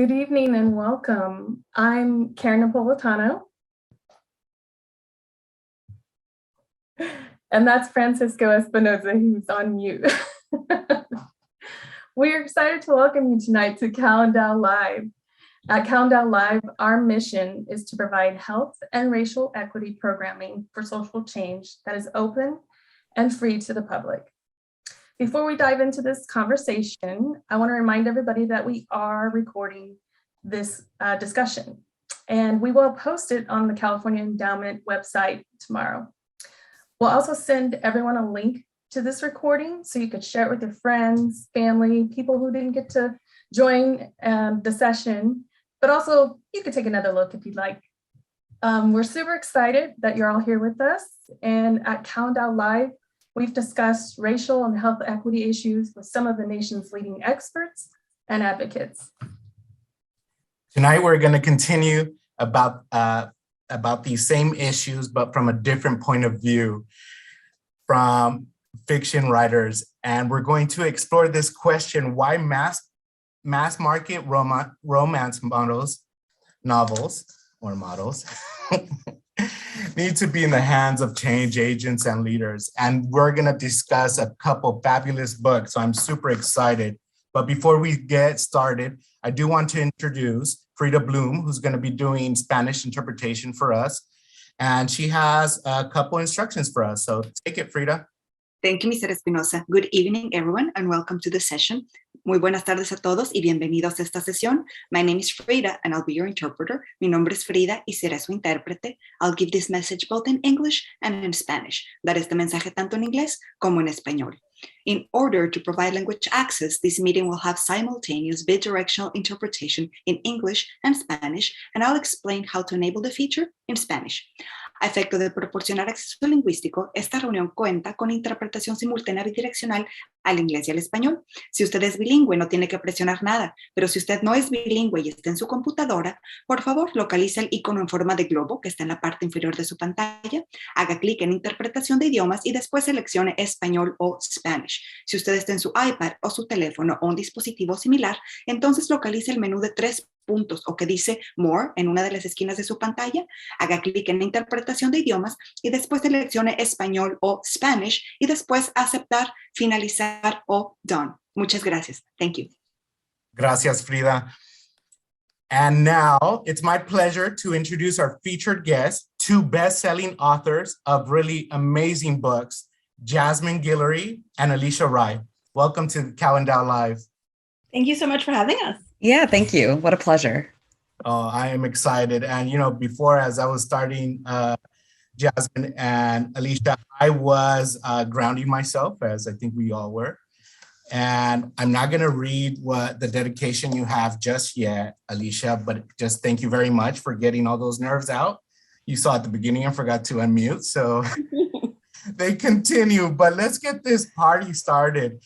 Good evening and welcome. I'm Karen Napoletano. And that's Francisco Espinoza, who's on mute. We're excited to welcome you tonight to CalEndow Live. At CalEndow Live, our mission is to provide health and racial equity programming for social change that is open and free to the public. Before we dive into this conversation, I want to remind everybody that we are recording this discussion, and we will post it on the California Endowment website tomorrow. We'll also send everyone a link to this recording so you could share it with your friends, family, people who didn't get to join the session, but also you could take another look if you'd like. We're super excited that you're all here with us, and at CalEndow Live, we've discussed racial and health equity issues with some of the nation's leading experts and advocates. Tonight, we're going to continue about these same issues, but from a different point of view from fiction writers. And we're going to explore this question: why mass market romance novels need to be in the hands of change agents and leaders. And we're going to discuss a couple fabulous books. So I'm super excited. But before we get started, I do want to introduce Frida Bloom, who's going to be doing Spanish interpretation for us. And she has a couple instructions for us. So take it, Frida. Thank you, Mr. Espinoza. Good evening, everyone, and welcome to the session. Muy buenas tardes a todos y bienvenidos a esta sesión. My name is Frida, and I'll be your interpreter. Mi nombre es Frida y seré su intérprete. I'll give this message both in English and in Spanish. Daré este mensaje tanto en inglés como en español. In order to provide language access, this meeting will have simultaneous bidirectional interpretation in English and Spanish, and I'll explain how to enable the feature in Spanish. A efecto de proporcionar acceso lingüístico, esta reunión cuenta con interpretación simultánea bidireccional al inglés y al español. Si usted es bilingüe, no tiene que presionar nada, pero si usted no es bilingüe y está en su computadora, por favor, localice el icono en forma de globo que está en la parte inferior de su pantalla, haga clic en interpretación de idiomas y después seleccione español o Spanish. Si usted está en su iPad o su teléfono o un dispositivo similar, entonces localice el menú de 3 puntos o que dice More en una de las esquinas de su pantalla, haga clic en interpretación de idiomas y después seleccione español o Spanish y después aceptar, finalizar o done. Muchas gracias. Thank you. Gracias, Frida. And now it's my pleasure to introduce our featured guests, 2 best-selling authors of really amazing books, Jasmine Guillory and Alisha Rai. Welcome to CalEndow Live. Thank you so much for having us. Yeah, thank you. What a pleasure. Oh, I am excited. And, you know, before, as I was starting Jasmine and Alisha, I was grounding myself, as I think we all were. And I'm not going to read what the dedication you have just yet, Alisha, but just thank you very much for getting all those nerves out. You saw at the beginning, I forgot to unmute, so they continue. But let's get this party started.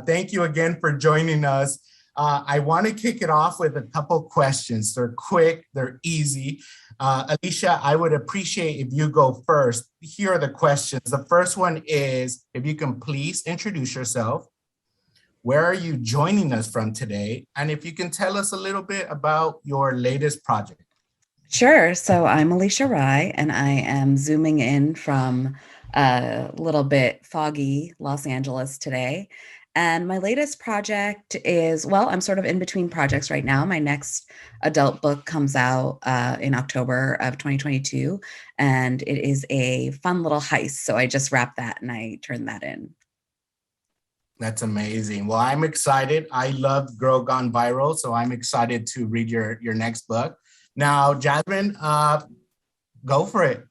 Thank you again for joining us. I want to kick it off with a couple questions. They're quick, they're easy. Alisha, I would appreciate if you go first. Here are the questions. The first one is, if you can please introduce yourself. Where are you joining us from today? And if you can tell us a little bit about your latest project. Sure. So I'm Alisha Rai, and I am zooming in from a little bit foggy Los Angeles today. And my latest project is, well, I'm sort of in between projects right now. My next adult book comes out in October of 2022, and it is a fun little heist. So I just wrapped that and I turned that in. That's amazing. Well, I'm excited. I love Girl Gone Viral, so I'm excited to read your next book. Now, Jasmine, go for it.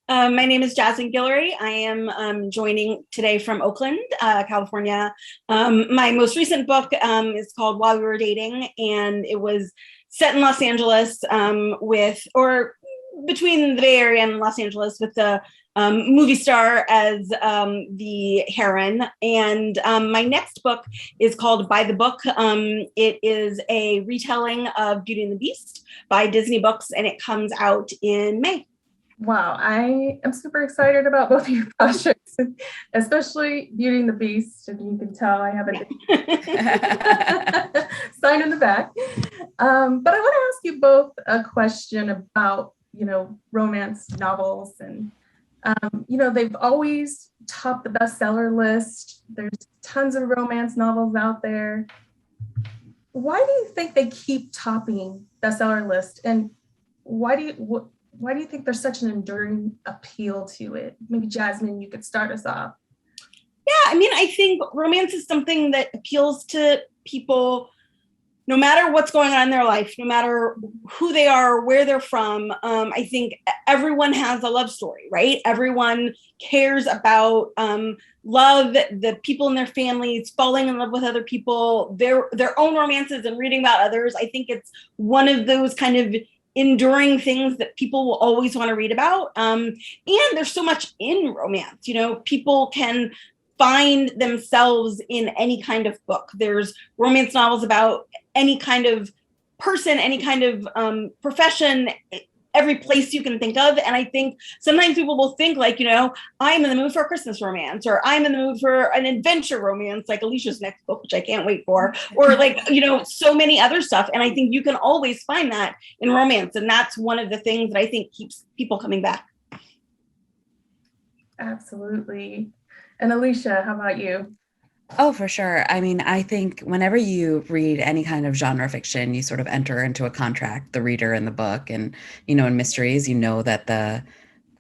My name is Jasmine Guillory. I am joining today from Oakland, California. My most recent book is called While We Were Dating, and it was set in Los Angeles between the Bay Area and Los Angeles with the movie star as the heroine. And my next book is called By the Book. It is a retelling of Beauty and the Beast by Disney Books, and it comes out in May. Wow, I am super excited about both of your projects, especially Beauty and the Beast. And you can tell I have a sign in the back. But I want to ask you both a question about, romance novels. And, they've always topped the bestseller list. There's tons of romance novels out there. Why do you think they keep topping bestseller list? And why do you think there's such an enduring appeal to it? Maybe Jasmine, you could start us off. Yeah, I think romance is something that appeals to people no matter what's going on in their life, no matter who they are, where they're from. I think everyone has a love story, right? Everyone cares about love, the people in their families, falling in love with other people, their own romances, and reading about others. I think it's one of those kind of enduring things that people will always want to read about. And there's so much in romance. People can find themselves in any kind of book. There's romance novels about any kind of person, any kind of profession, every place you can think of. And I think sometimes people will think like, I'm in the mood for a Christmas romance, or I'm in the mood for an adventure romance, like Alisha's next book, which I can't wait for, or like, so many other stuff. And I think you can always find that in romance. And that's one of the things that I think keeps people coming back. Absolutely. And Alisha, how about you? Oh, for sure. I think whenever you read any kind of genre fiction, you sort of enter into a contract, the reader and the book. And, in mysteries, that the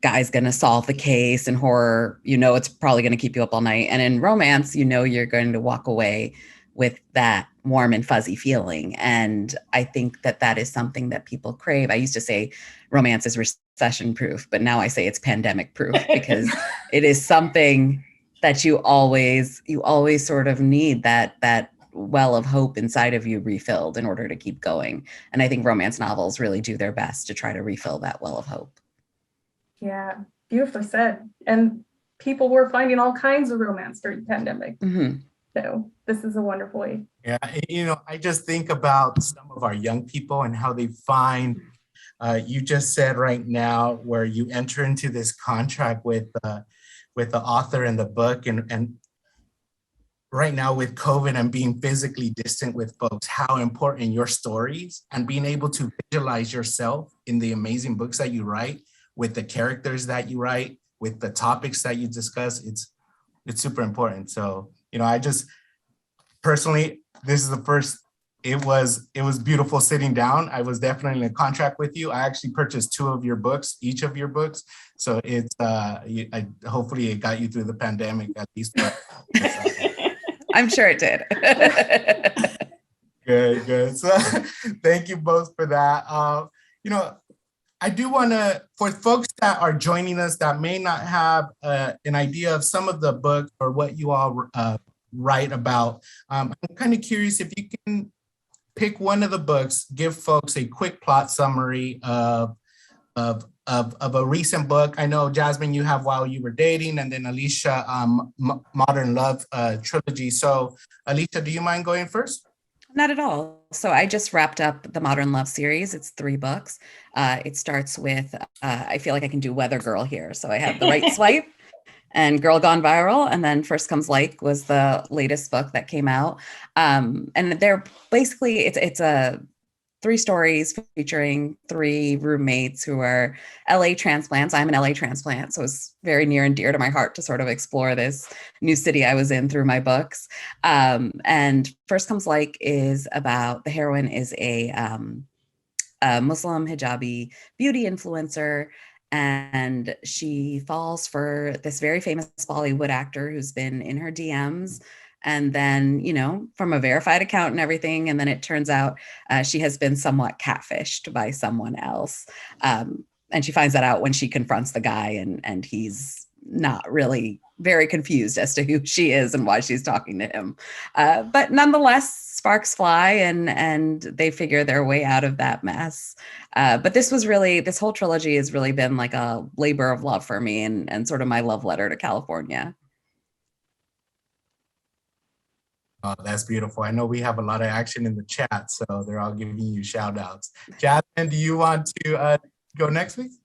guy's going to solve the case. In horror, it's probably going to keep you up all night. And in romance, you're going to walk away with that warm and fuzzy feeling. And I think that is something that people crave. I used to say romance is recession proof, but now I say it's pandemic proof, because it is something that you always sort of need that well of hope inside of you refilled in order to keep going. And I think romance novels really do their best to try to refill that well of hope. Yeah, beautifully said. And people were finding all kinds of romance during the pandemic. Mm-hmm. So this is a wonderful way. Yeah, I just think about some of our young people and how they find, you just said right now, where you enter into this contract with the author and the book, and right now with COVID and being physically distant with folks, how important your stories and being able to visualize yourself in the amazing books that you write, with the characters that you write, with the topics that you discuss, it's super important. So, I just personally, this is the first, it was beautiful sitting down. I was definitely in a contract with you. I actually purchased each of your books. So it's, hopefully it got you through the pandemic at least. I'm sure it did. Good. So thank you both for that. I do want to, for folks that are joining us that may not have an idea of some of the books or what you all write about, I'm kind of curious if you can pick one of the books, give folks a quick plot summary of a recent book. I know, Jasmine, you have While You Were Dating, and then Alisha, Modern Love trilogy. So Alisha, do you mind going first? Not at all. So I just wrapped up the Modern Love series. It's 3 books. It starts with, I feel like I can do Weather Girl here. So I have The Right Swipe and Girl Gone Viral. And then First Comes Like was the latest book that came out. And they're basically, it's a 3 stories featuring 3 roommates who are LA transplants. I'm an LA transplant, so it's very near and dear to my heart to sort of explore this new city I was in through my books. And First Comes Like is about, the heroine is a Muslim hijabi beauty influencer, and she falls for this very famous Bollywood actor who's been in her DMs. And then, from a verified account and everything. And then it turns out she has been somewhat catfished by someone else. And she finds that out when she confronts the guy, and he's not really very confused as to who she is and why she's talking to him. But nonetheless, sparks fly, and they figure their way out of that mess. But this whole trilogy has really been like a labor of love for me, and sort of my love letter to California. Oh, that's beautiful. I know we have a lot of action in the chat, so they're all giving you shout outs. Jasmine, do you want to go next, please?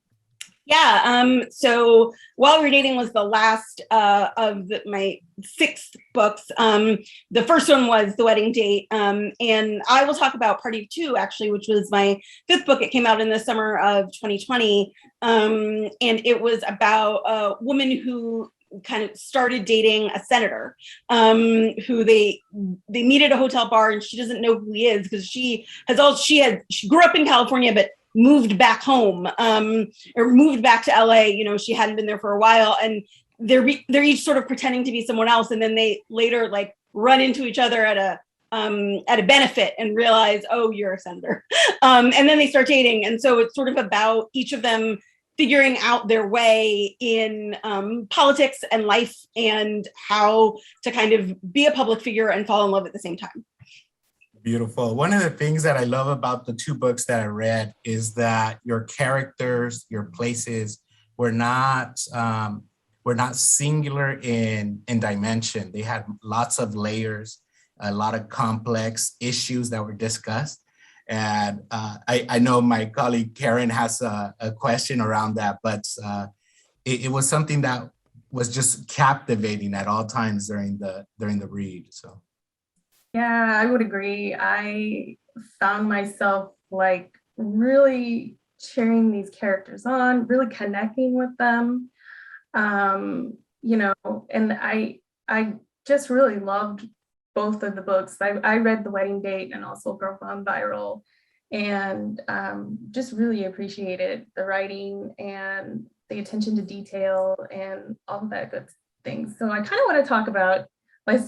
Yeah. So While We Were Dating was the last of my 6 books. The first one was The Wedding Date. And I will talk about Party of Two, actually, which was my 5th book. It came out in the summer of 2020. And it was about a woman who kind of started dating a senator, who they meet at a hotel bar, and she doesn't know who he is because she grew up in California, but moved back home, or moved back to LA. She hadn't been there for a while, and they're each sort of pretending to be someone else, and then they later like run into each other at a benefit and realize, oh, you're a senator, and then they start dating. And so it's sort of about each of them figuring out their way in politics and life, and how to kind of be a public figure and fall in love at the same time. Beautiful. One of the things that I love about the 2 books that I read is that your characters, your places were not singular in dimension. They had lots of layers, a lot of complex issues that were discussed. And I know my colleague Karen has a question around that, but it was something that was just captivating at all times during the read. So. Yeah, I would agree. I found myself like really cheering these characters on, really connecting with them. And I just really loved both of the books. I read The Wedding Date and also Girl Gone Viral, and just really appreciated the writing and the attention to detail and all of that good things. So I kind of want to talk about, like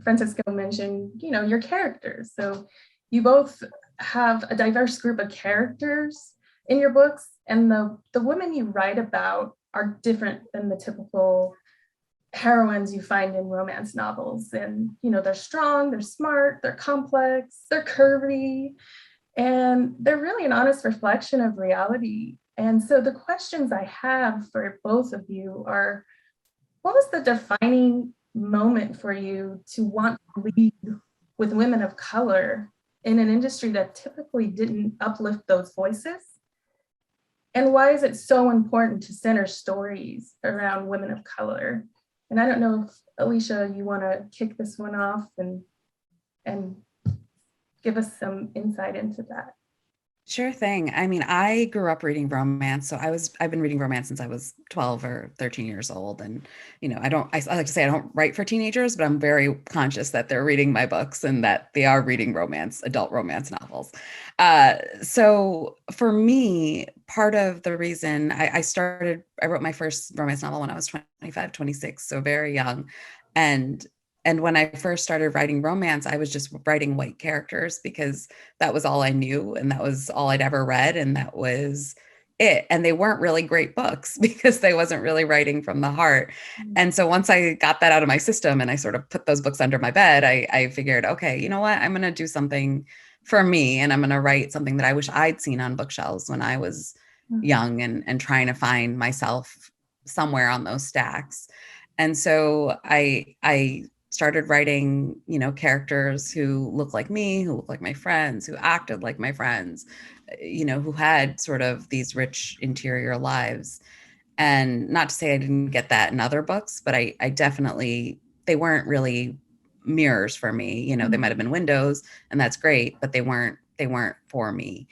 Francisco mentioned, your characters. So you both have a diverse group of characters in your books, and the women you write about are different than the typical heroines you find in romance novels. And, they're strong, they're smart, they're complex, they're curvy, and they're really an honest reflection of reality. And so the questions I have for both of you are, what was the defining moment for you to want to lead with women of color in an industry that typically didn't uplift those voices? And why is it so important to center stories around women of color? And I don't know if, Alisha, you want to kick this one off and give us some insight into that. Sure thing. I mean, I grew up reading romance. So I've been reading romance since I was 12 or 13 years old. And, I like to say I don't write for teenagers, but I'm very conscious that they're reading my books and that they are reading adult romance novels. So for me, part of the reason I wrote my first romance novel when I was 25, 26, so very young. And when I first started writing romance, I was just writing white characters because that was all I knew and that was all I'd ever read, and that was it. And they weren't really great books because they wasn't really writing from the heart. And so once I got that out of my system and I sort of put those books under my bed, I figured, okay, you know what? I'm going to do something for me, and I'm going to write something that I wish I'd seen on bookshelves when I was young and trying to find myself somewhere on those stacks. And so I started writing, characters who look like me, who look like my friends, who acted like my friends, who had sort of these rich interior lives. And not to say I didn't get that in other books, but I definitely, they weren't really mirrors for me. They might've been windows, and that's great, but they weren't for me.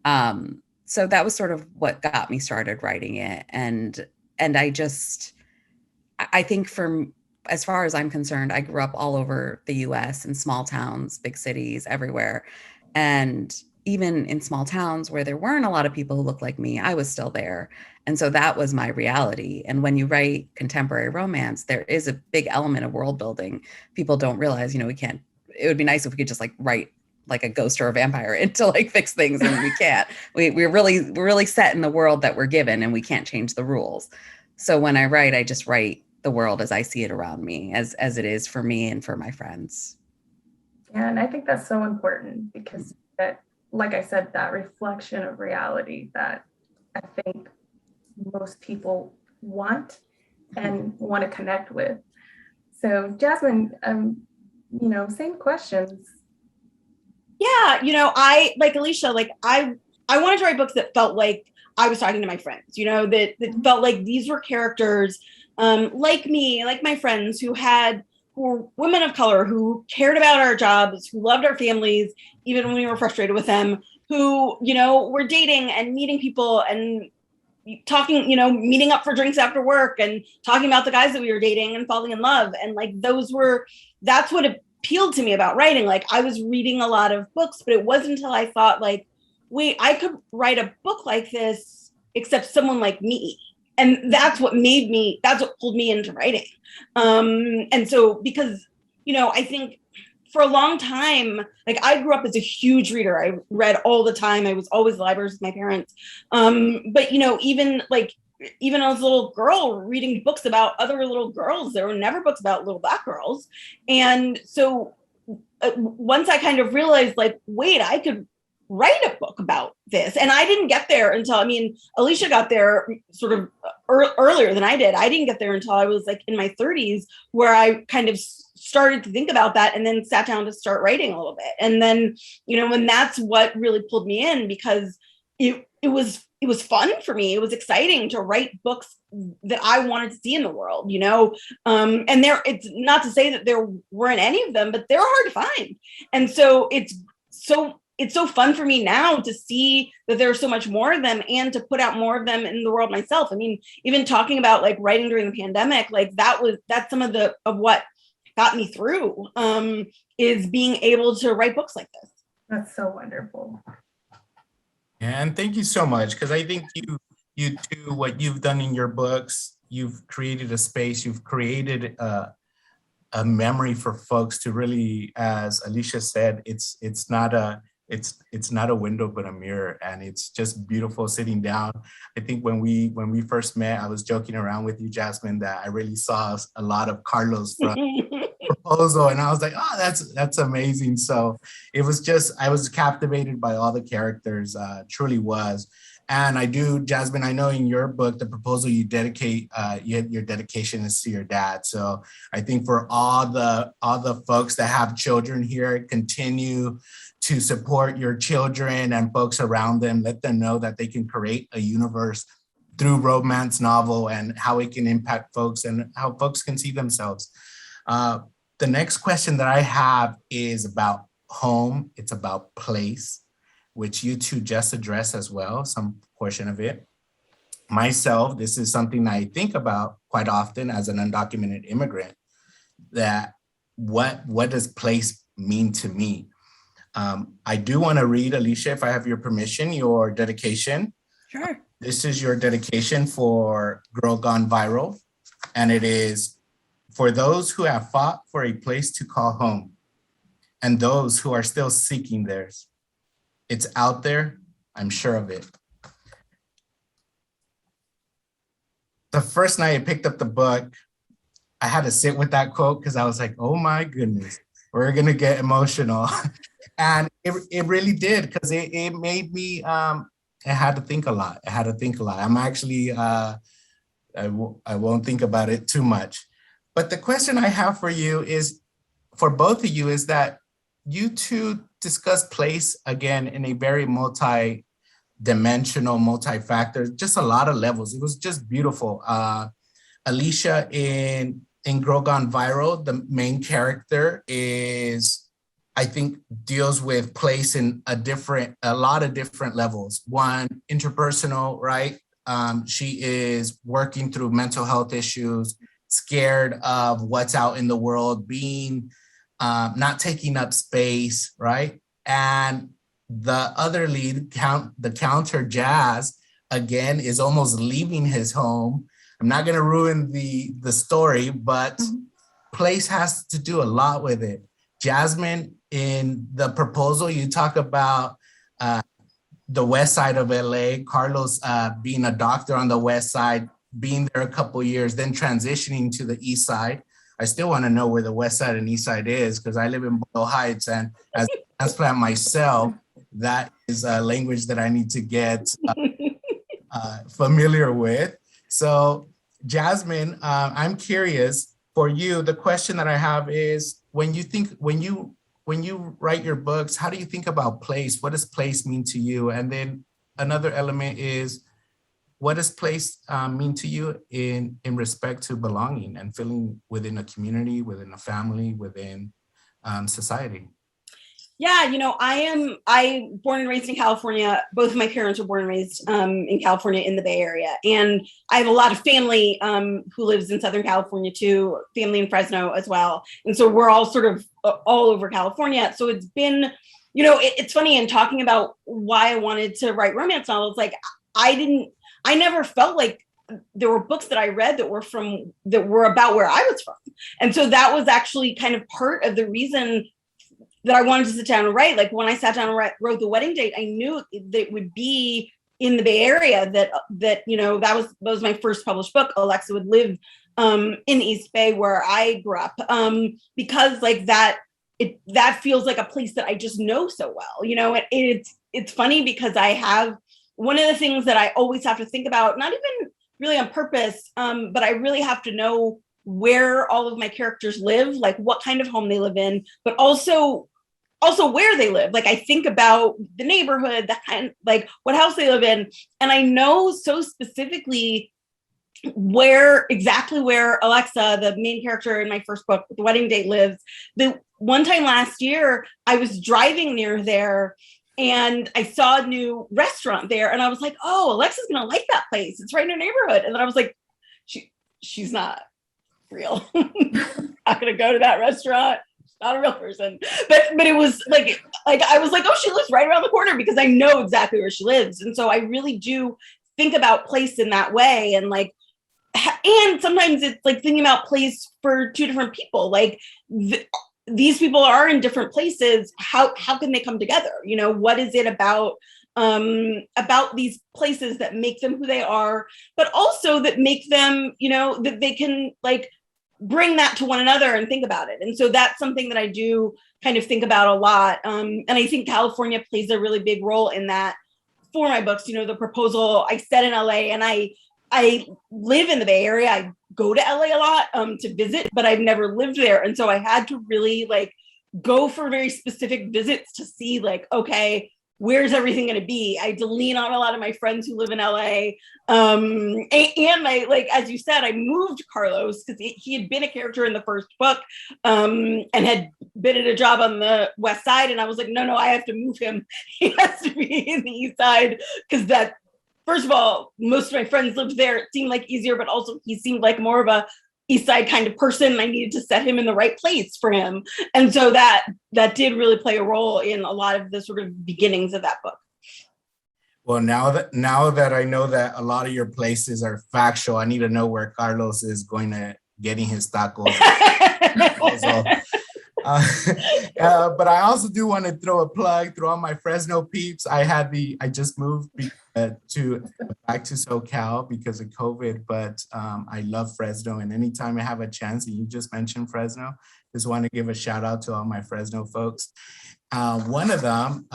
So that was sort of what got me started writing it. And I think as far as I'm concerned, I grew up all over the US in small towns, big cities, everywhere. And even in small towns where there weren't a lot of people who looked like me, I was still there. And so that was my reality. And when you write contemporary romance, there is a big element of world building. People don't realize, it would be nice if we could just write like a ghost or a vampire in to fix things, and we can't. We're really set in the world that we're given, and we can't change the rules. So when I write, I just write the world as I see it around me, as it is for me and for my friends. Yeah, and I think that's so important because that, like I said, that reflection of reality that I think most people want and want to connect with. So Jasmine, same questions. Yeah, I like Alisha, I wanted to write books that felt like I was talking to my friends, you know, that felt like these were characters like me, like my friends who were women of color, who cared about our jobs, who loved our families, even when we were frustrated with them, who, you know, were dating and meeting people and talking, you know, meeting up for drinks after work and talking about the guys that we were dating and falling in love. And like, that's what appealed to me about writing. Like, I was reading a lot of books, but it wasn't until I thought like, wait, I could write a book like this, except someone like me. And that's what pulled me into writing. And so, because, you know, I think for a long time, like I grew up as a huge reader. I read all the time. I was always in the libraries with my parents. But, you know, even as a little girl reading books about other little girls, there were never books about little Black girls. And so once I kind of realized like, wait, I could write a book about this. And I didn't get there until, I mean, Alisha got there sort of earlier than I did. I didn't get there until I was like in my 30s, where I kind of started to think about that and then sat down to start writing a little bit. And then, you know, and that's what really pulled me in, because it was fun for me. It was exciting to write books that I wanted to see in the world, you know? And it's not to say that there weren't any of them, but they're hard to find. And so it's so fun for me now to see that there's so much more of them and to put out more of them in the world myself. I mean, even talking about like writing during the pandemic, like that's some of what got me through, is being able to write books like this. That's so wonderful. And thank you so much, because I think you do what you've done in your books. You've created a space, you've created a memory for folks to really, as Alisha said, it's not a window but a mirror, and it's just beautiful sitting down. I think when we first met, I was joking around with you, Jasmine, that I really saw a lot of Carlos from Proposal, and I was like, oh, that's amazing. So it was just, I was captivated by all the characters, truly was. And I do, Jasmine, I know in your book, The Proposal, you dedicate, your dedication is to your dad. So I think for all the folks that have children here, continue to support your children and folks around them. Let them know that they can create a universe through romance novel and how it can impact folks and how folks can see themselves. The next question that I have is about home. It's about place, which you two just addressed as well, some portion of it. Myself, this is something I think about quite often as an undocumented immigrant, that what does place mean to me? I do want to read, Alisha, if I have your permission, your dedication. Sure. This is your dedication for Girl Gone Viral, and it is, for those who have fought for a place to call home and those who are still seeking theirs. It's out there, I'm sure of it. The first night I picked up the book, I had to sit with that quote because I was like, oh my goodness, we're gonna get emotional. And it really did, because it made me, I had to think a lot. I'm actually, I won't think about it too much. But the question I have for you is, for both of you, is that you two discuss place again in a very multi-dimensional, multi-factor, just a lot of levels. It was just beautiful. Alisha in Girl Gone Viral, the main character is, I think, deals with place in a lot of different levels. One, interpersonal, right? She is working through mental health issues, scared of what's out in the world, being not taking up space, right? And the other lead, the counter, Jazz, again, is almost leaving his home. I'm not gonna ruin the story, but place has to do a lot with it. Jasmine, in The Proposal, you talk about the west side of LA, Carlos being a doctor on the west side, being there a couple of years, then transitioning to the east side. I still want to know where the west side and east side is, because I live in Boyle Heights, and as a transplant myself, that is a language that I need to get familiar with. So Jasmine, I'm curious, for you, the question that I have is, when you write your books, how do you think about place? What does place mean to you? And then another element is, what does place mean to you in respect to belonging and feeling within a community, within a family, within society? Yeah, I born and raised in California. Both of my parents were born and raised in California in the Bay Area. And I have a lot of family who lives in Southern California too, family in Fresno as well. And so we're all sort of all over California. So it's been, it's funny in talking about why I wanted to write romance novels. Like I never felt like there were books that I read that were about where I was from. And so that was actually kind of part of the reason that I wanted to sit down and write. Like when I sat down and wrote The Wedding Date, I knew that it would be in the Bay Area, that that was my first published book. Alexa would live in the East Bay where I grew up, because like that feels like a place that I just know so well. It's funny because I have one of the things that I always have to think about, not even really on purpose, but I really have to know where all of my characters live, like what kind of home they live in, but also where they live. Like I think about the neighborhood, that kind, like what house they live in. And I know so specifically exactly where Alexa, the main character in my first book, The Wedding Date, lives. The one time last year, I was driving near there and I saw a new restaurant there. And I was like, oh, Alexa's going to like that place. It's right in her neighborhood. And then I was like, she's not real. Not going to go to that restaurant. Not a real person, but it was like I was like, oh, she lives right around the corner, because I know exactly where she lives. And so I really do think about place in that way. And like, and sometimes it's like thinking about place for two different people. Like these people are in different places. How can they come together? What is it about these places that make them who they are, but also that make them, that they can like bring that to one another and think about it. And so that's something that I do kind of think about a lot. And I think California plays a really big role in that for my books. The proposal, I set in LA, and I live in the Bay Area. I go to LA a lot to visit, but I've never lived there. And so I had to really like go for very specific visits to see like, okay, where's everything going to be? I had to lean on a lot of my friends who live in LA. And I, like, as you said, I moved Carlos because he had been a character in the first book and had been at a job on the West Side. And I was like, no, I have to move him. He has to be in the East Side, because that, first of all, most of my friends lived there. It seemed like easier, but also he seemed like more of a East Side kind of person. I needed to set him in the right place for him. And so that did really play a role in a lot of the sort of beginnings of that book. Well, now that I know that a lot of your places are factual, I need to know where Carlos is going to getting his tacos. But I also do want to throw a plug through all my Fresno peeps. I just moved back to SoCal because of COVID, but I love Fresno, and anytime I have a chance, and you just mentioned Fresno, just want to give a shout out to all my Fresno folks. One of them,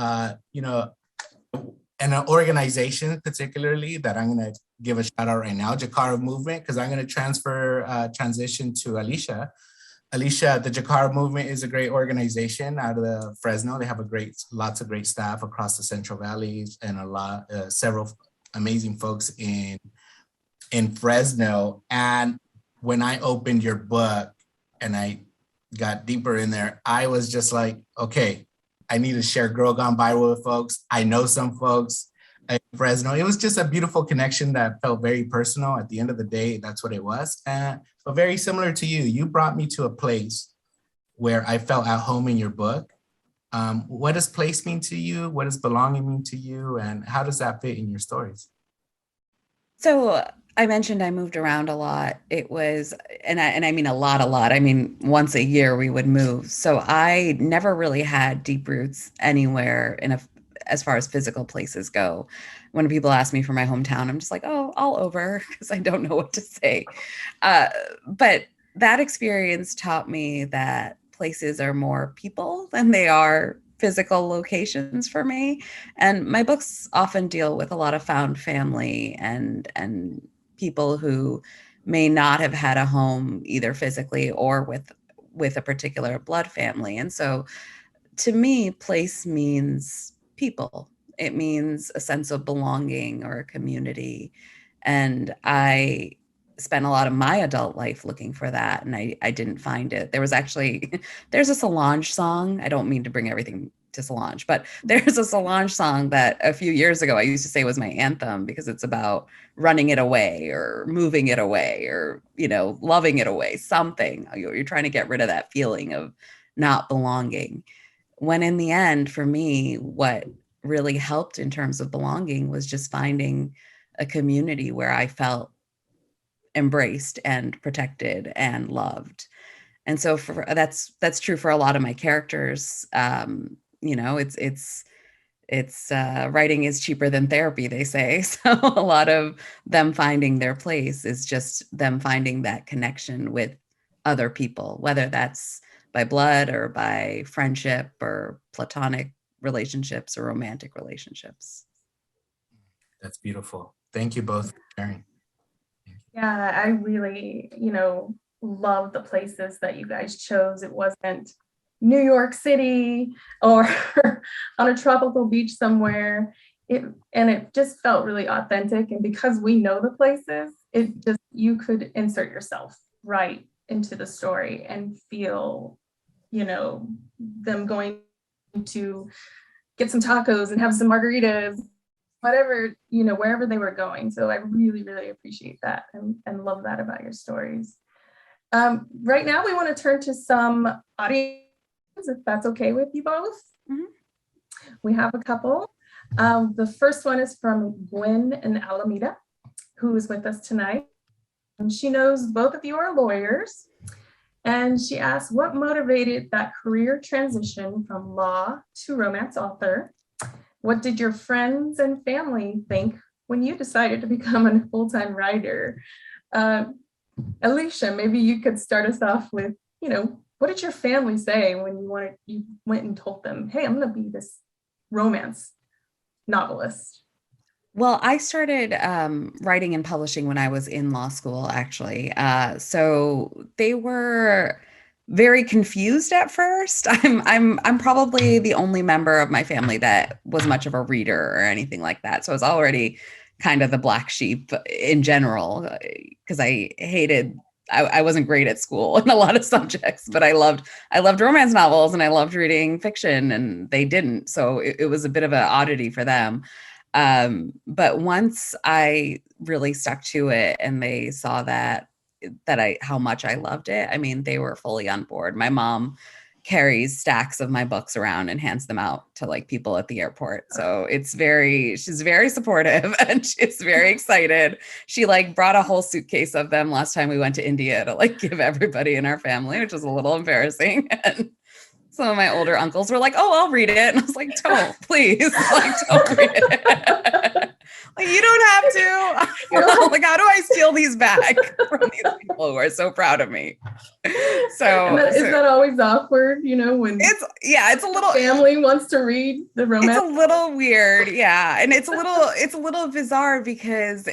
and an organization particularly that I'm going to give a shout out right now, Jakara Movement, because I'm going to transition to Alisha. Alisha, the Jakara Movement is a great organization out of Fresno. They have lots of great staff across the Central Valley, and several amazing folks in Fresno. And when I opened your book and I got deeper in there, I was just like, okay, I need to share Girl Gone Viral with folks. I know some folks in Fresno. It was just a beautiful connection that felt very personal. At the end of the day, that's what it was. But very similar to you, you brought me to a place where I felt at home in your book. What does place mean to you? What does belonging mean to you? And how does that fit in your stories? So I mentioned I moved around a lot. It was, and I mean a lot. I mean, once a year we would move. So I never really had deep roots anywhere as far as physical places go. When people ask me for my hometown, I'm just like, oh, all over, because I don't know what to say. But that experience taught me that places are more people than they are physical locations for me. And my books often deal with a lot of found family and people who may not have had a home either physically or with a particular blood family. And so to me, place means people. It means a sense of belonging or a community. And I spent a lot of my adult life looking for that, and I didn't find it. There was actually, there's a Solange song. I don't mean to bring everything to Solange, but there's a Solange song that a few years ago I used to say was my anthem, because it's about running it away or moving it away or, loving it away, something. You're trying to get rid of that feeling of not belonging. When in the end, for me, what really helped in terms of belonging was just finding a community where I felt embraced and protected and loved. And so that's true for a lot of my characters. It's writing is cheaper than therapy, they say. So a lot of them finding their place is just them finding that connection with other people, whether that's by blood or by friendship or platonic relationships or romantic relationships. That's beautiful. Thank you both for sharing. Yeah, I really, love the places that you guys chose. It wasn't New York City or on a tropical beach somewhere. It just felt really authentic. And because we know the places, you could insert yourself right into the story and feel, them going to get some tacos and have some margaritas, whatever, wherever they were going. So I really, really appreciate that and love that about your stories. Right now, we want to turn to some audience, if that's okay with you both. Mm-hmm. We have a couple. The first one is from Gwen in Alameda, who is with us tonight. And she knows both of you are lawyers. And she asked, what motivated that career transition from law to romance author? What did your friends and family think when you decided to become a full-time writer? Alisha, maybe you could start us off with, what did your family say when you went and told them, hey, I'm going to be this romance novelist? Well, I started writing and publishing when I was in law school, actually. So they were very confused at first. I'm probably the only member of my family that was much of a reader or anything like that. So I was already kind of the black sheep in general, because I wasn't great at school in a lot of subjects, but I loved romance novels and I loved reading fiction, and they didn't. So it was a bit of an oddity for them. But once I really stuck to it and they saw how much I loved it, I mean, they were fully on board. My mom carries stacks of my books around and hands them out to like people at the airport. So she's very supportive and she's very excited. She like brought a whole suitcase of them last time we went to India to like give everybody in our family, which was a little embarrassing. And some of my older uncles were like, oh, I'll read it. And I was like, don't, please, like, don't read it. Like, you don't have to. Like, how do I steal these back from these people who are so proud of me? So isn't that always awkward, when it's a little family wants to read the romance? It's a little weird, yeah. And it's a little bizarre because,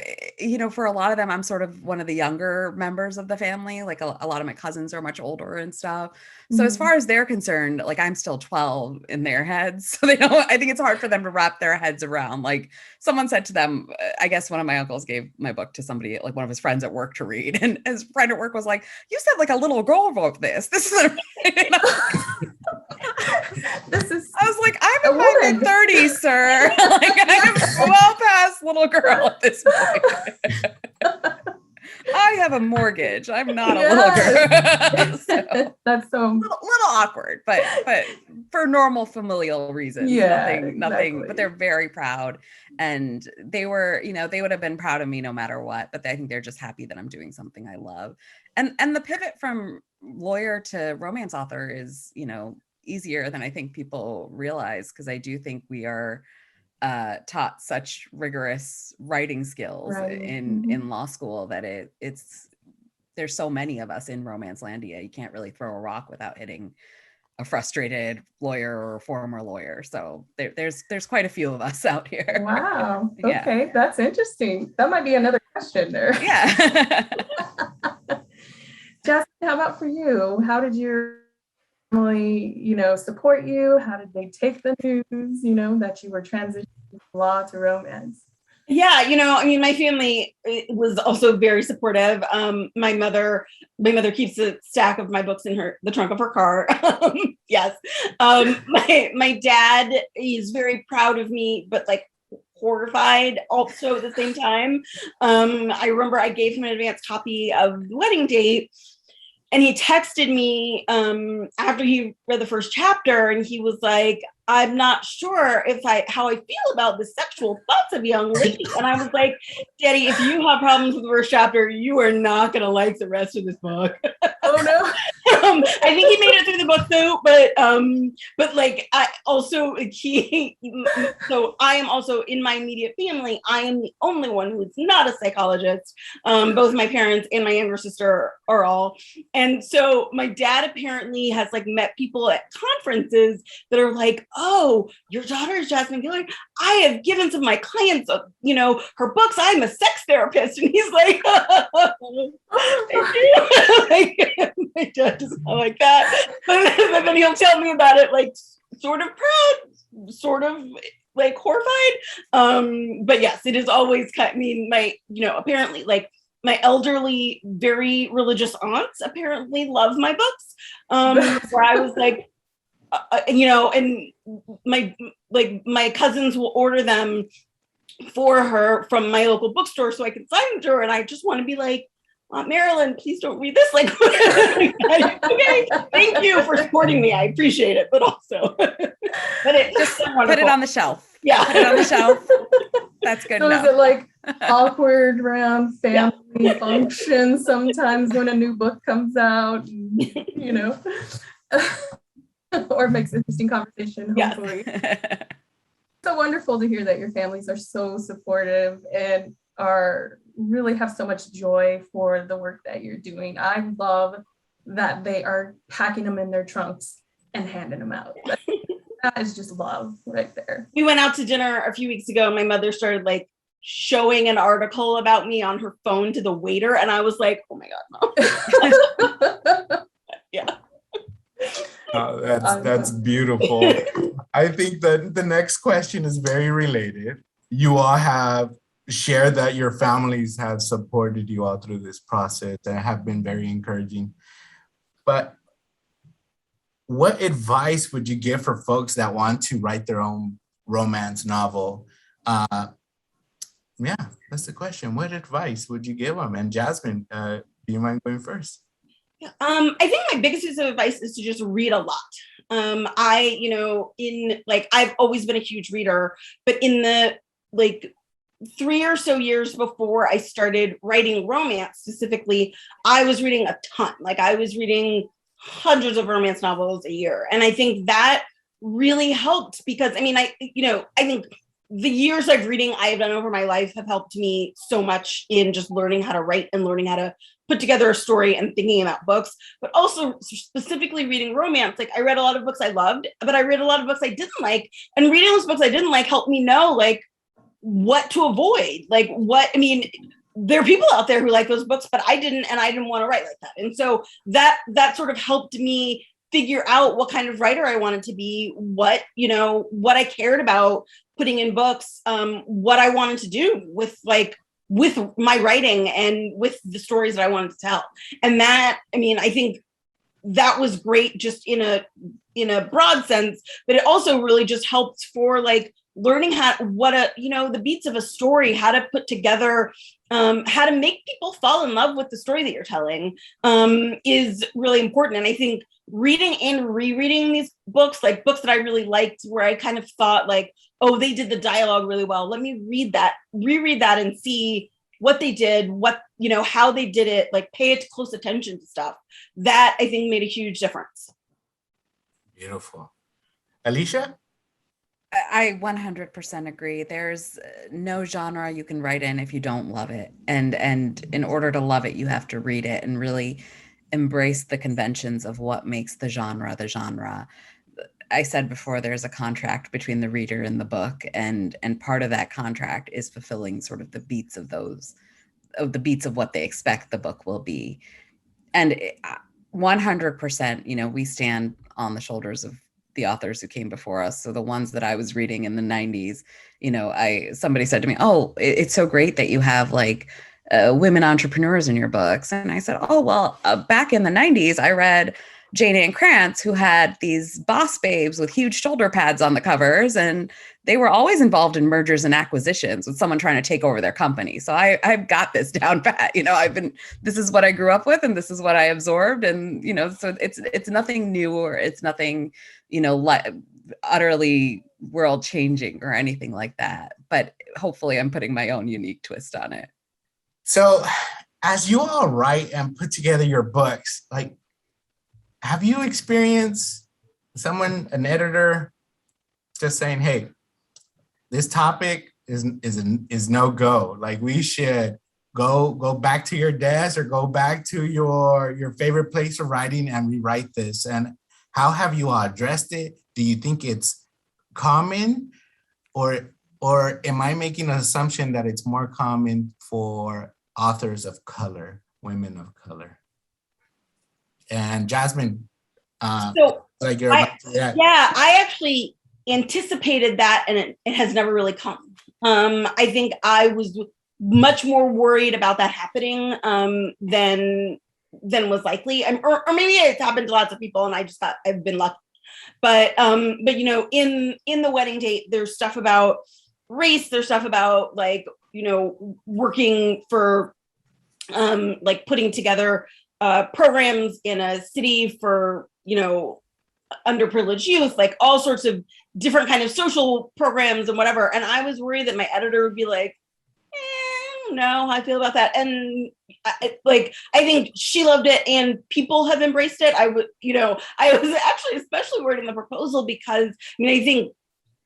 for a lot of them, I'm sort of one of the younger members of the family. Like a lot of my cousins are much older and stuff. So as far as they're concerned, like I'm still 12 in their heads. So I think it's hard for them to wrap their heads around. Like someone said to them, I guess one of my uncles gave my book to somebody, like one of his friends at work to read. And his friend at work was like, you said like a little girl wrote this. This is I was like, I'm in my mid-30s, sir. Like I'm well past little girl at this point. I have a mortgage. I'm not a little girl. So, that's so little awkward, but for normal familial reasons. Nothing. Exactly. But they're very proud, and they were, they would have been proud of me no matter what. But I think they're just happy that I'm doing something I love. And the pivot from lawyer to romance author is, easier than I think people realize, because I do think we are taught such rigorous writing skills in law school that there's so many of us in Romancelandia. You can't really throw a rock without hitting a frustrated lawyer or former lawyer. So there's quite a few of us out here. Wow. Okay, yeah. That's interesting. That might be another question there. Yeah. Jasmine, how about for you? How did your family, support you? How did they take the news, that you were transitioning from law to romance? Yeah, I mean, my family was also very supportive. My mother keeps a stack of my books in the trunk of her car. Yes. My dad is very proud of me, but like horrified also at the same time. I remember I gave him an advance copy of The Wedding Date, and he texted me after he read the first chapter, and he was like, I'm not sure how I feel about the sexual thoughts of young lady. And I was like, Daddy, if you have problems with the first chapter, you are not going to like the rest of this book. Oh no. I think he made it through the book though, but like so I am also in my immediate family. I am the only one who's not a psychologist. Both my parents and my younger sister are all. And so my dad apparently has like met people at conferences that are like, oh, your daughter is Jasmine Guillory. I have given some of my clients, her books. I'm a sex therapist. And he's like, like, my dad does not like that. But then he'll tell me about it, like sort of proud, sort of like horrified. But yes, it is always apparently like my elderly, very religious aunts apparently love my books. Where I was like, and my cousins will order them for her from my local bookstore so I can sign them to her. And I just want to be like, Aunt Marilyn, please don't read this. Like, okay, thank you for supporting me. I appreciate it, but also, but it Just put it on the shelf. Yeah, put it on the shelf. That's good. So is it like awkward around family functions sometimes when a new book comes out, or makes interesting conversation, hopefully. Yes. So wonderful to hear that your families are so supportive and really have so much joy for the work that you're doing. I love that they are packing them in their trunks and handing them out. That is just love right there. We went out to dinner a few weeks ago and my mother started like showing an article about me on her phone to the waiter. And I was like, oh my God, Mom. Yeah. That's beautiful. I think that the next question is very related. You all have shared that your families have supported you all through this process and have been very encouraging. But what advice would you give for folks that want to write their own romance novel? Yeah, that's the question. What advice would you give them? And Jasmine, do you mind going first? I think my biggest piece of advice is to just read a lot. I've always been a huge reader, but in the 3 or so years before I started writing romance specifically, I was reading a ton. Like I was reading hundreds of romance novels a year. And I think that really helped because I think the years of reading I have done over my life have helped me so much in just learning how to write and learning how to put together a story and thinking about books, but also specifically reading romance. Like I read a lot of books I loved, but I read a lot of books I didn't like, and reading those books I didn't like helped me know like what to avoid. There are people out there who like those books, but I didn't, and I didn't want to write like that. And so that sort of helped me figure out what kind of writer I wanted to be, what I cared about putting in books, what I wanted to do with my writing and with the stories that I wanted to tell. And that, I think that was great just in a broad sense, but it also really just helped for learning the beats of a story, how to put together, how to make people fall in love with the story that you're telling, is really important. And I think reading and rereading these books, like books that I really liked, where I kind of thought oh, they did the dialogue really well. Let me reread that and see what they did, how they did it, pay it close attention to stuff. That I think made a huge difference. Beautiful. Alisha? I 100% agree. There's no genre you can write in if you don't love it. And in order to love it, you have to read it and really embrace the conventions of what makes the genre the genre. I said before, there's a contract between the reader and the book, and part of that contract is fulfilling sort of the beats of what they expect the book will be. And 100%, we stand on the shoulders of the authors who came before us. So the ones that I was reading in the 90s, somebody said to me, oh, it's so great that you have like women entrepreneurs in your books. And I said, oh, well, back in the 90s, I read Jane Ann Krantz, who had these boss babes with huge shoulder pads on the covers, and they were always involved in mergers and acquisitions with someone trying to take over their company. So I've got this down pat. This is what I grew up with, and this is what I absorbed, and so it's nothing new, or it's nothing, utterly world changing or anything like that. But hopefully, I'm putting my own unique twist on it. So, as you all write and put together your books, like, have you experienced an editor, just saying, "Hey, this topic is no go. Like, we should go back to your desk or go back to your favorite place of writing and rewrite this." And how have you all addressed it? Do you think it's common, or am I making an assumption that it's more common for authors of color, women of color? And Jasmine, like you're about to react. Yeah, I actually anticipated that, and it has never really come. I think I was much more worried about that happening than was likely, or maybe it's happened to lots of people, and I just thought I've been lucky. But in the wedding date, there's stuff about race. There's stuff about working for like putting together programs in a city for underprivileged youth, like all sorts of different kind of social programs and whatever. And I was worried that my editor would be like, I don't know how I feel about that. And I think she loved it, and people have embraced it. I was actually especially worried in the proposal because I think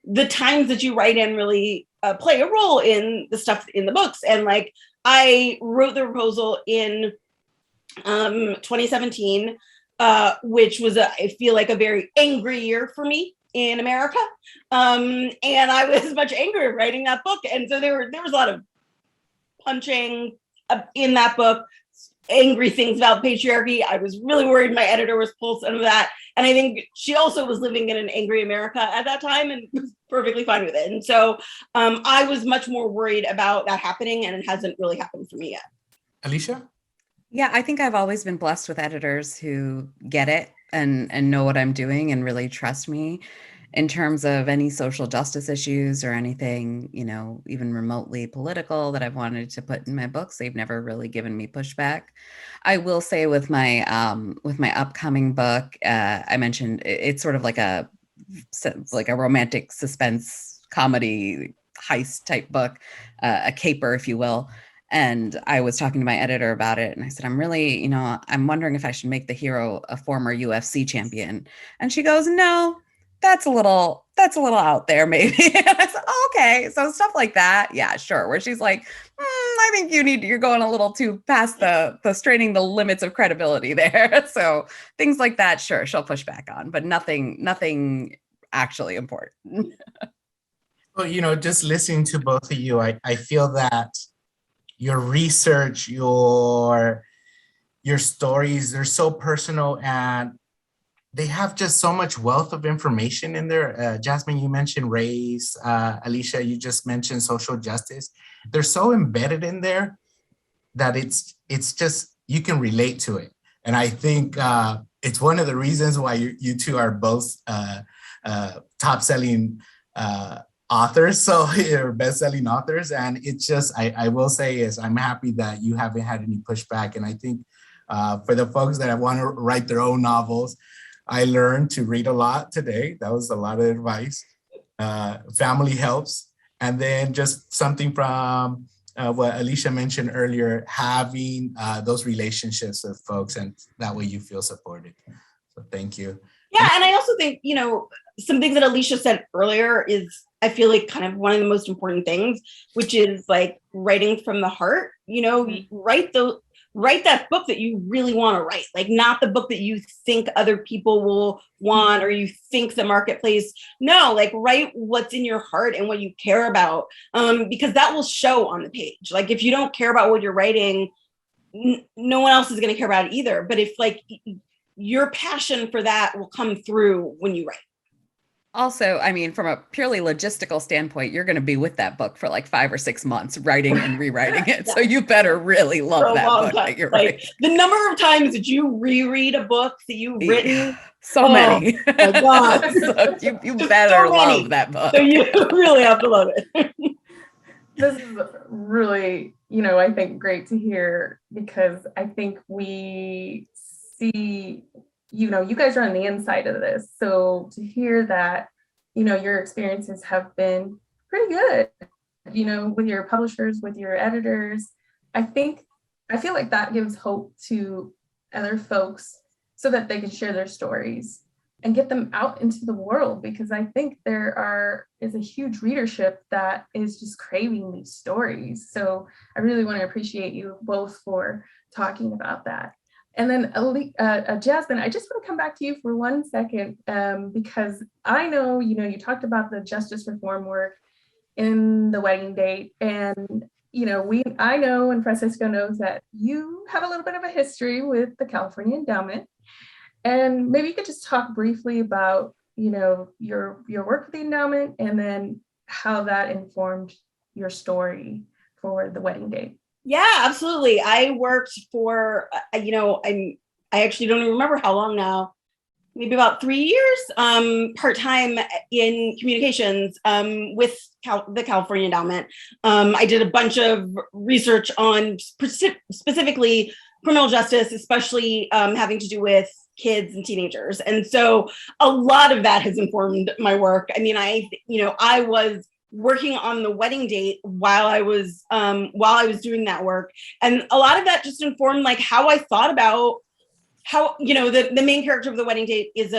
the times that you write in really play a role in the stuff in the books. And like, I wrote the proposal in 2017, which was I feel like a very angry year for me in America. And I was much angrier writing that book. And so there was a lot of punching in that book, angry things about patriarchy. I was really worried my editor was pulled some of that. And I think she also was living in an angry America at that time and was perfectly fine with it. And so I was much more worried about that happening, and it hasn't really happened for me yet. Alisha? Yeah, I think I've always been blessed with editors who get it and know what I'm doing and really trust me in terms of any social justice issues or anything, even remotely political that I've wanted to put in my books. They've never really given me pushback. I will say with my upcoming book, I mentioned it's sort of like a romantic suspense comedy heist type book, a caper, if you will. And I was talking to my editor about it, and I said, I'm really, I'm wondering if I should make the hero a former UFC champion. And she goes, no, that's a little out there, maybe. And I said, oh, okay. So stuff like that. Yeah, sure. Where she's like, I think you're going a little too past the straining the limits of credibility there. So things like that, sure, she'll push back on, but nothing actually important. Well, just listening to both of you, I feel that your research, your stories, they're so personal, and they have just so much wealth of information in there. Jasmine, you mentioned race. Alisha, you just mentioned social justice. They're so embedded in there that it's just, you can relate to it. And I think it's one of the reasons why you two are both top-selling authors, so you're best-selling authors. And it's just, I will say is I'm happy that you haven't had any pushback. And I think for the folks that want to write their own novels, I learned to read a lot today. That was a lot of advice. Family helps. And then just something from what Alisha mentioned earlier, having those relationships with folks, and that way you feel supported. So thank you. Yeah, and I also think, some things that Alisha said earlier is, I feel like, kind of one of the most important things, which is like writing from the heart. Write that book that you really want to write, like not the book that you think other people will want or you think the marketplace. No, like write what's in your heart and what you care about, because that will show on the page. Like if you don't care about what you're writing, no one else is going to care about it either. But if like your passion for that will come through when you write. Also, I mean, from a purely logistical standpoint, you're going to be with that book for like 5 or 6 months, writing and rewriting it. So you better really For love a that long book time. that you're Like writing. the number of times that you reread a book that you've written, So many. my God. So you Just better so many. love that book. So you really have to love it. This is really, I think great to hear, because I think we see, you guys are on the inside of this. So to hear that, your experiences have been pretty good, with your publishers, with your editors, I feel like that gives hope to other folks so that they can share their stories and get them out into the world, because I think is a huge readership that is just craving these stories. So I really want to appreciate you both for talking about that. And then Jasmine, I just want to come back to you for 1 second, because I know, you talked about the justice reform work in the wedding date, and I know, and Francisco knows, that you have a little bit of a history with the California Endowment. And maybe you could just talk briefly about, your work with the endowment, and then how that informed your story for the wedding date. Yeah, absolutely. I worked for, I actually don't even remember how long now, maybe about 3 years, part-time in communications with the California Endowment. I did a bunch of research on specifically criminal justice, especially having to do with kids and teenagers. And so a lot of that has informed my work. I mean, I was working on the wedding date while I was doing that work. And a lot of that just informed like how I thought about how, the main character of the wedding date is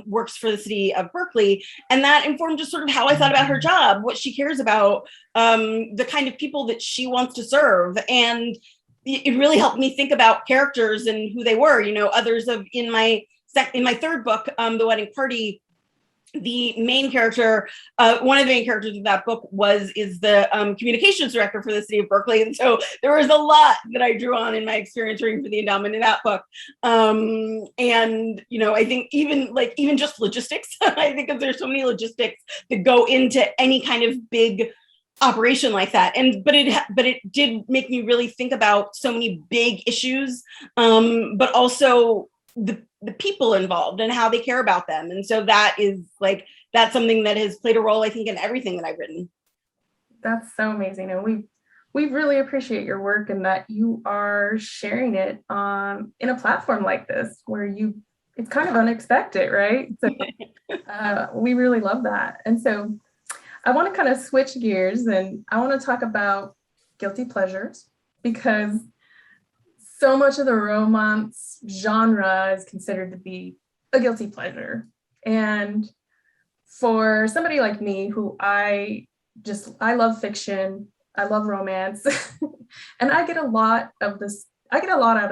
works for the city of Berkeley. And that informed just sort of how I thought about her job, what she cares about, the kind of people that she wants to serve. And it really helped me think about characters and who they were. Others in my third book, The Wedding Party, the main character, one of the main characters of that book is the communications director for the city of Berkeley. And so there was a lot that I drew on in my experience reading for the endowment in that book. And, I think even just logistics, I think that there's so many logistics that go into any kind of big operation like that. But it did make me really think about so many big issues, but also the people involved and how they care about them. And so that's something that has played a role, I think, in everything that I've written. That's so amazing. And we really appreciate your work, and that you are sharing it in a platform like this where it's kind of unexpected, right? So we really love that. And so I want to kind of switch gears, and I want to talk about guilty pleasures, because so much of the romance genre is considered to be a guilty pleasure. And for somebody like me, who I love fiction, I love romance, and I get a lot out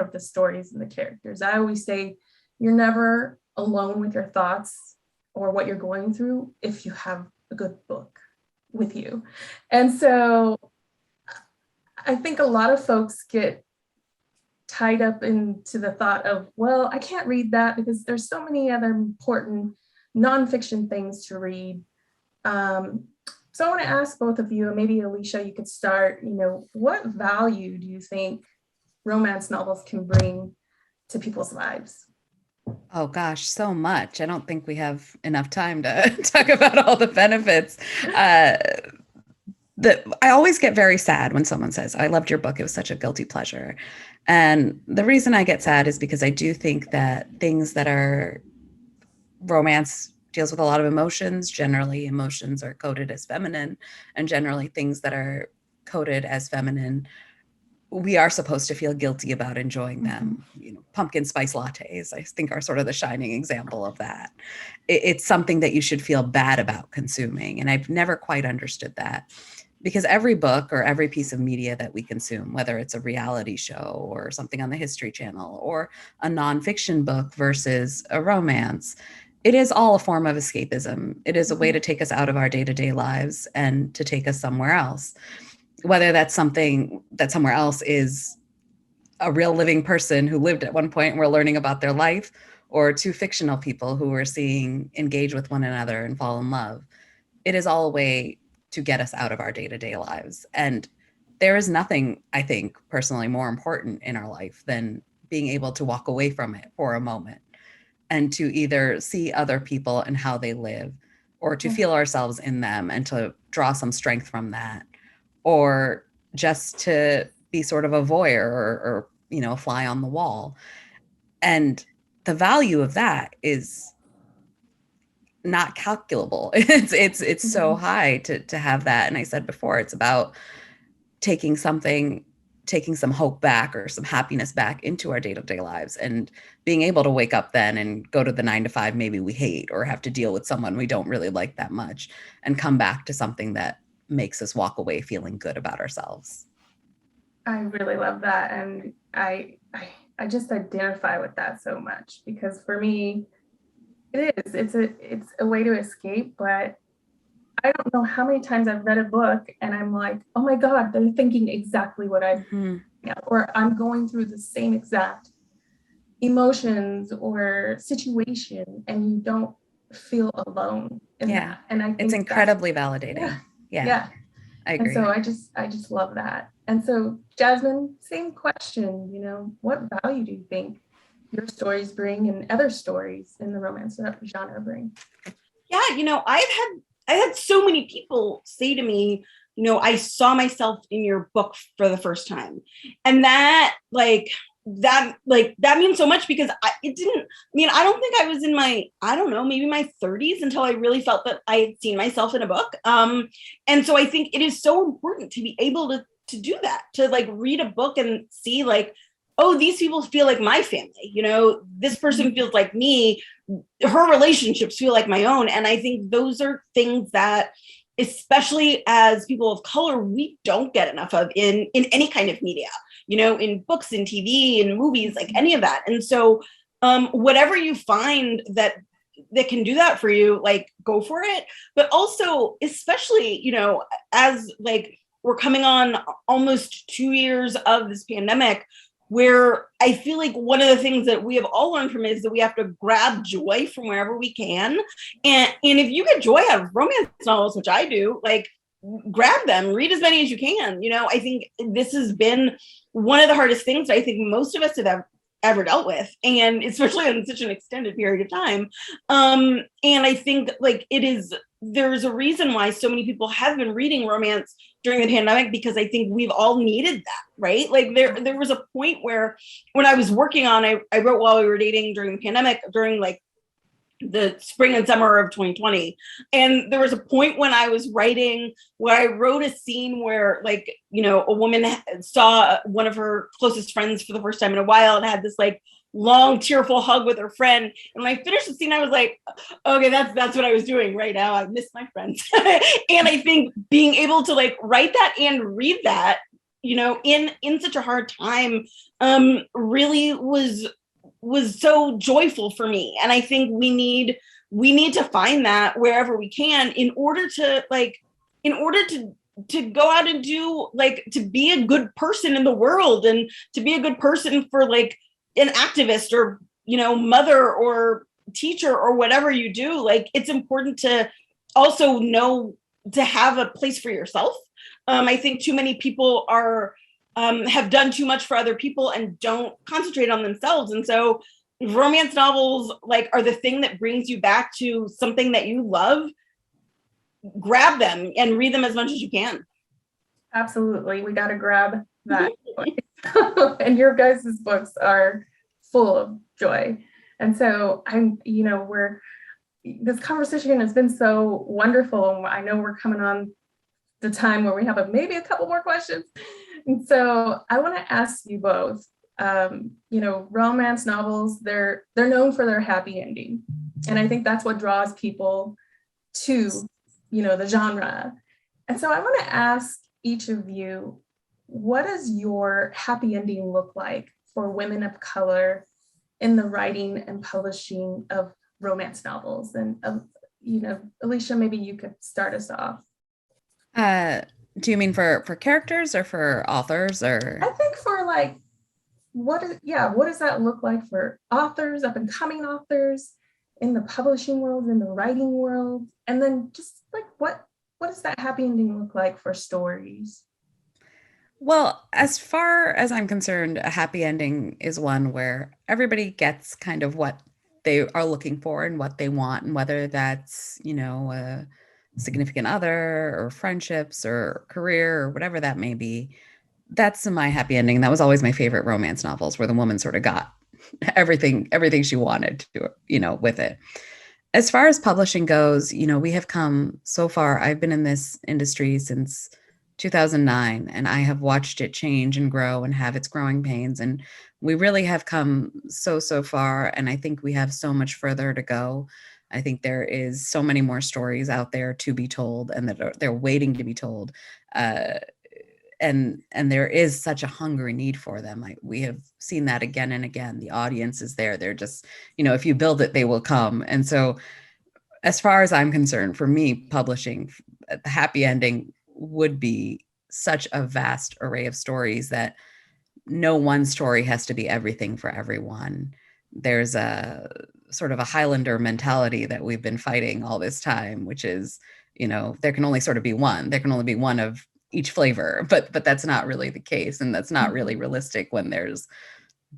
of the stories and the characters. I always say, you're never alone with your thoughts or what you're going through if you have a good book with you. And so I think a lot of folks get tied up into the thought of, well, I can't read that because there's so many other important nonfiction things to read. So I want to ask both of you, and maybe Alisha, you could start, what value do you think romance novels can bring to people's lives? Oh gosh, so much. I don't think we have enough time to talk about all the benefits. I always get very sad when someone says, I loved your book, it was such a guilty pleasure. And the reason I get sad is because I do think that things that are romance deals with a lot of emotions. Generally, emotions are coded as feminine, and generally things that are coded as feminine, we are supposed to feel guilty about enjoying them. Pumpkin spice lattes, I think, are sort of the shining example of that. It's something that you should feel bad about consuming. And I've never quite understood that, because every book or every piece of media that we consume, whether it's a reality show or something on the History Channel or a nonfiction book versus a romance, it is all a form of escapism. It is a way to take us out of our day-to-day lives and to take us somewhere else. Whether that's something that somewhere else is a real living person who lived at one point and we're learning about their life, or two fictional people who we're seeing engage with one another and fall in love. It is all a way to get us out of our day-to-day lives. And there is nothing, I think, personally more important in our life than being able to walk away from it for a moment and to either see other people and how they live, or to feel ourselves in them and to draw some strength from that, or just to be sort of a voyeur or a fly on the wall. And the value of that is not calculable. It's so high to have that. And I said before, it's about taking some hope back or some happiness back into our day-to-day lives and being able to wake up then and go to the 9 to 5 maybe we hate, or have to deal with someone we don't really like that much, and come back to something that makes us walk away feeling good about ourselves. I really love that. And I just identify with that so much, because for me, it's a way to escape. But I don't know how many times I've read a book and I'm like, oh my God, they're thinking exactly what I've, or I'm going through the same exact emotions or situation, and you don't feel alone in that. And I think it's incredibly validating. Yeah. I agree. And so I just love that. And so, Jasmine, same question, what value do you think your stories bring and other stories in the romance genre bring? Yeah, I had so many people say to me, I saw myself in your book for the first time. And that means so much, because I don't think I was in maybe my 30s until I really felt that I had seen myself in a book. And so I think it is so important to be able to do that, to read a book and see oh, these people feel like my family, this person feels like me, her relationships feel like my own. And I think those are things that, especially as people of color, we don't get enough of in any kind of media, in books and TV and movies, any of that. And so whatever you find that can do that for you, go for it. But also, especially, as we're coming on almost 2 years of this pandemic, where I feel like one of the things that we have all learned from it is that we have to grab joy from wherever we can. And if you get joy out of romance novels, which I do, grab them, read as many as you can. I think this has been one of the hardest things I think most of us have ever dealt with, and especially in such an extended period of time. And I think there's a reason why so many people have been reading romance during the pandemic, because I think we've all needed that, right? There was a point where, when I was working on, I wrote While We Were Dating during the pandemic, during the spring and summer of 2020. And there was a point when I was writing where I wrote a scene where a woman saw one of her closest friends for the first time in a while and had this long tearful hug with her friend. And when I finished the scene, I was like, okay, that's what I was doing right now. I miss my friends. And I think being able to write that and read that, in such a hard time, really was so joyful for me. And I think we need to find that wherever we can, in order to go out and do to be a good person in the world, and to be a good person for an activist, or mother or teacher, or whatever you do. It's important to also know to have a place for yourself. I think too many people have done too much for other people and don't concentrate on themselves. And so romance novels are the thing that brings you back to something that you love. Grab them and read them as much as you can. Absolutely. We got to grab that. And your guys' books are full of joy. And so this conversation has been so wonderful. I know we're coming on the time where we have maybe a couple more questions. And so I want to ask you both, romance novels, they're known for their happy ending. And I think that's what draws people to, the genre. And so I want to ask each of you, what does your happy ending look like for women of color in the writing and publishing of romance novels? And, Alisha, maybe you could start us off. Do you mean for characters or for authors, or? I think for what does that look like for authors, up and coming authors, in the publishing world, in the writing world? And then just like, what does that happy ending look like for stories? Well, as far as I'm concerned, a happy ending is one where everybody gets kind of what they are looking for and what they want, and whether that's, a significant other or friendships or career or whatever that may be. That's my happy ending. That was always my favorite romance novels, where the woman sort of got everything she wanted to, with it. As far as publishing goes, we have come so far. I've been in this industry since 2009, and I have watched it change and grow and have its growing pains. And we really have come so far. And I think we have so much further to go. I think there is so many more stories out there to be told, and that they're waiting to be told. And there is such a hungry need for them. Like, we have seen that again and again. The audience is there. They're just, if you build it, they will come. And so, as far as I'm concerned, for me, publishing, the happy ending would be such a vast array of stories that no one story has to be everything for everyone. There's a sort of a Highlander mentality that we've been fighting all this time, which is, there can only sort of be one. There can only be one of each flavor, but that's not really the case. And that's not really realistic when there's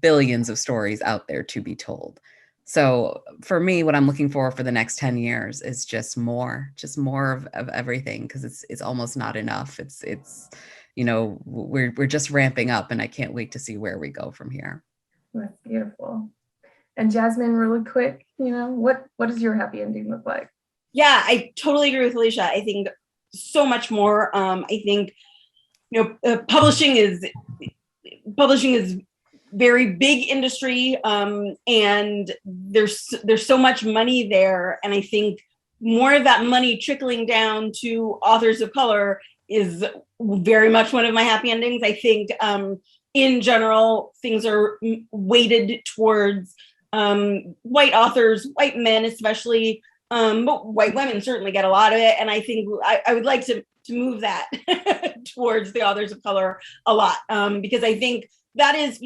billions of stories out there to be told. So for me, what I'm looking for the next 10 years is just more of everything, because it's almost not enough. It's we're just ramping up, and I can't wait to see where we go from here. That's beautiful. And Jasmine, really quick, what does your happy ending look like? Yeah, I totally agree with Alisha. I think so much more. I think, publishing is very big industry, and there's so much money there. And I think more of that money trickling down to authors of color is very much one of my happy endings. I think in general, things are weighted towards white authors, white men especially, but white women certainly get a lot of it. And I think I would like to move that towards the authors of color a lot, because I think that is,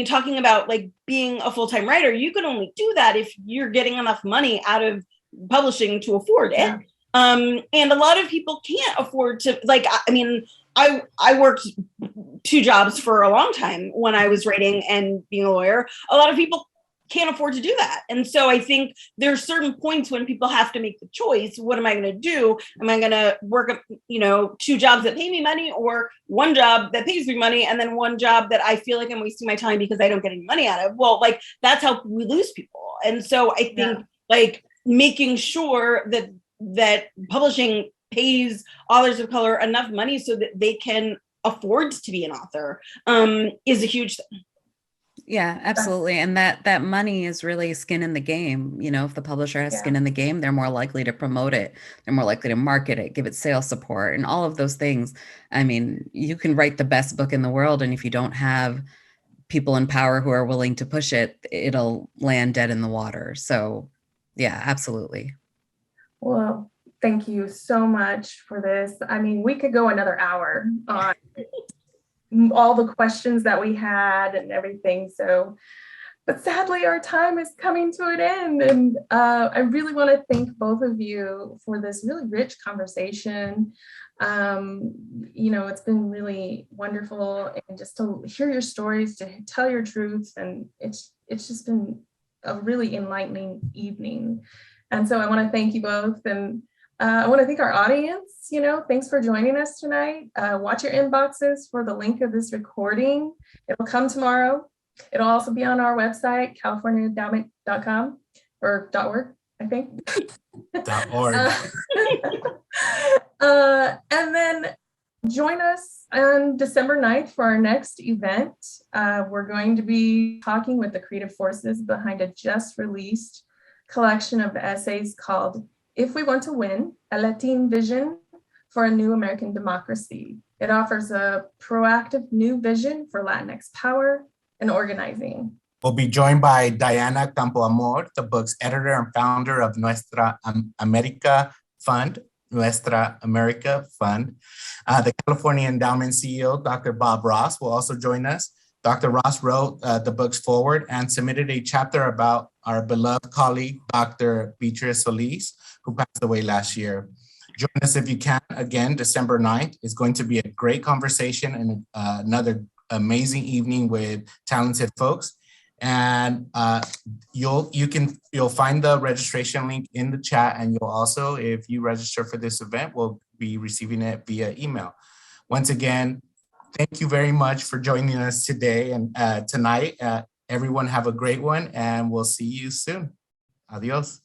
talking about like being a full-time writer, you can only do that if you're getting enough money out of publishing to afford it. Yeah. And a lot of people can't afford to, I worked 2 jobs for a long time when I was writing and being a lawyer. A lot of people can't afford to do that. And so I think there's certain points when people have to make the choice. What am I going to do? Am I going to work, 2 jobs that pay me money, or 1 job that pays me money, and then 1 job that I feel like I'm wasting my time because I don't get any money out of? Well, that's how we lose people. And so I think making sure that publishing pays authors of color enough money so that they can afford to be an author is a huge thing. Yeah, absolutely. And that money is really skin in the game. If the publisher has skin in the game, they're more likely to promote it. They're more likely to market it, give it sales support, and all of those things. I mean, you can write the best book in the world, and if you don't have people in power who are willing to push it, it'll land dead in the water. So yeah, absolutely. Well, thank you so much for this. I mean, we could go another hour on all the questions that we had and everything. So, but sadly, our time is coming to an end. And I really want to thank both of you for this really rich conversation. It's been really wonderful, and just to hear your stories, to tell your truths. And it's just been a really enlightening evening. And so I want to thank you both. And I want to thank our audience. Thanks for joining us tonight. Watch your inboxes for the link of this recording. It'll come tomorrow. It'll also be on our website, californiaendowment.com or .org, I think. .org. And then join us on December 9th for our next event. We're going to be talking with the creative forces behind a just released collection of essays called If We Want to Win, a Latin Vision for a New American Democracy. It offers a proactive new vision for Latinx power and organizing. We'll be joined by Diana Campoamor, the book's editor and founder of Nuestra America Fund. The California Endowment CEO, Dr. Bob Ross, will also join us. Dr. Ross wrote the book's foreword and submitted a chapter about our beloved colleague, Dr. Beatrice Solis, who passed away last year. Join us if you can. Again, December 9th is going to be a great conversation and another amazing evening with talented folks. And you'll find the registration link in the chat, and you'll also, if you register for this event, will be receiving it via email. Once again, thank you very much for joining us today and tonight. Everyone have a great one, and we'll see you soon. Adios.